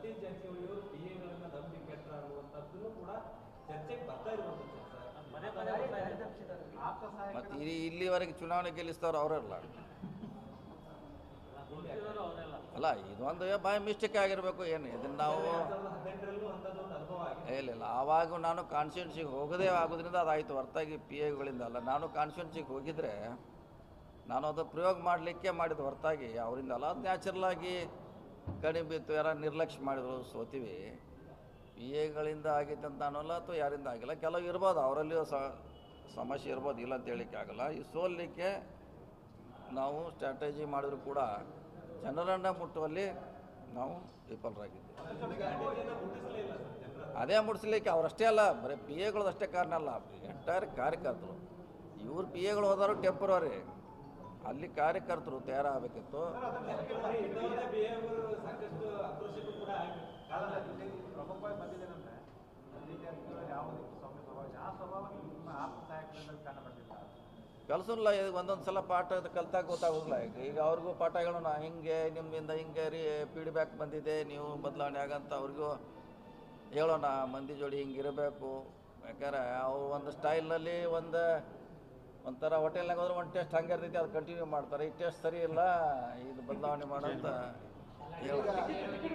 ಸತೀಶ್ ಜಾರಕಿಹೊಳಿ ಅವರು ಪಿಎಗಳನ್ನ ನಂಬಿ ಕೆಟ್ಟ ಅನ್ನುವಂಥದ್ದು ಕೂಡ ಚರ್ಚೆಗೆ ಬರ್ತಾ ಇರುವಂಥದ್ದು ಸರ್. ಮತ್ತು ಇಲ್ಲಿವರೆಗೆ ಚುನಾವಣೆ ಗೆಲ್ಲಿಸ್ತವ್ರು ಅವರಲ್ಲ. ಅಲ್ಲ, ಇದೊಂದು ಬಾಯ್ ಮಿಸ್ಟೇಕ್ ಆಗಿರಬೇಕು. ಏನು ಇದನ್ನು ನಾವು ಇಲ್ಲ ಆವಾಗ ನಾನು ಕಾನ್ಸ್ಟಿಟ್ಯೂನ್ಸಿಗೆ ಹೋಗೋದೇ ಆಗೋದ್ರಿಂದ ಅದಾಯಿತು, ಹೊರತಾಗಿ ಪಿ ಎಗಳಿಂದ ಅಲ್ಲ. ನಾನು ಕಾನ್ಸ್ಟಿಟ್ಯೂನ್ಸಿಗೆ ಹೋಗಿದ್ರೆ ನಾನು ಅದು ಪ್ರಯೋಗ ಮಾಡಲಿಕ್ಕೆ ಮಾಡಿದ ಹೊರತಾಗಿ ಅವರಿಂದ ಅಲ್ಲ. ಅದು ನ್ಯಾಚುರಲಾಗಿ ಕಡಿಮೆ ಬಿತ್ತು, ಯಾರು ನಿರ್ಲಕ್ಷ್ಯ ಮಾಡಿದ್ರು, ಸೋತೀವಿ. ಪಿ ಎಗಳಿಂದ ಆಗಿತ್ತು ಅಂತ ಅನ್ನೋಲ್ಲ, ಅಥವಾ ಯಾರಿಂದ ಆಗಿಲ್ಲ. ಕೆಲವು ಇರ್ಬೋದು, ಅವರಲ್ಲಿಯೂ ಸಮಸ್ಯೆ ಇರ್ಬೋದು, ಇಲ್ಲ ಅಂತ ಹೇಳಲಿಕ್ಕೆ ಆಗಲ್ಲ. ಈ ಸೋಲಿಕ್ಕೆ ನಾವು ಸ್ಟ್ರಾಟಜಿ ಮಾಡಿದ್ರು ಕೂಡ ಜನರನ್ನು ಮುಟ್ಟುವಲ್ಲಿ ನಾವು ವಿಫಲರಾಗಿದ್ದೀವಿ. ಅದೇ ಮುಟ್ಟಿಸ್ಲಿಕ್ಕೆ ಅವರಷ್ಟೇ ಅಲ್ಲ, ಬರೀ ಪಿ ಎಗಳದಷ್ಟೇ ಕಾರಣ ಅಲ್ಲ, ಎಂಟೈರ್ ಕಾರ್ಯಕರ್ತರು. ಇವ್ರು ಪಿ ಎಗಳು ಹೋದವರು ಟೆಂಪ್ರವರಿ, ಅಲ್ಲಿ ಕಾರ್ಯಕರ್ತರು ತಯಾರಾಗಬೇಕಿತ್ತು. ಕಲ್ಸಲ್ಲ, ಈಗ ಒಂದೊಂದು ಸಲ ಪಾಠ ಕಲ್ತಾಗ ಗೊತ್ತಾಗೋದಿಲ್ಲ. ಈಗ ಅವ್ರಿಗೂ ಪಾಠ ಹೇಳೋಣ, ಹಿಂಗೆ ನಿಮ್ಮಿಂದ ಹಿಂಗೆ ಫೀಡ್ಬ್ಯಾಕ್ ಬಂದಿದೆ, ನೀವು ಬದಲಾವಣೆ ಆಗಂತ ಅವ್ರಿಗೂ ಹೇಳೋಣ. ಮಂದಿ ಜೋಡಿ ಹಿಂಗಿರಬೇಕು. ಯಾಕಂದ್ರೆ ಅವ್ರು ಒಂದು ಸ್ಟೈಲ್ನಲ್ಲಿ ಒಂಥರ ಹೋಟೆಲ್ನಾಗ ಹೋದ್ರೆ ಒಂದು ಟೇಸ್ಟ್ ಹಂಗೆ ಇರ್ತೈತಿ, ಅದು ಕಂಟಿನ್ಯೂ ಮಾಡ್ತಾರೆ. ಈ ಟೇಸ್ಟ್ ಸರಿ ಇಲ್ಲ, ಇದು ಬದಲಾವಣೆ ಮಾಡೋಂತ ಹೇಳಿ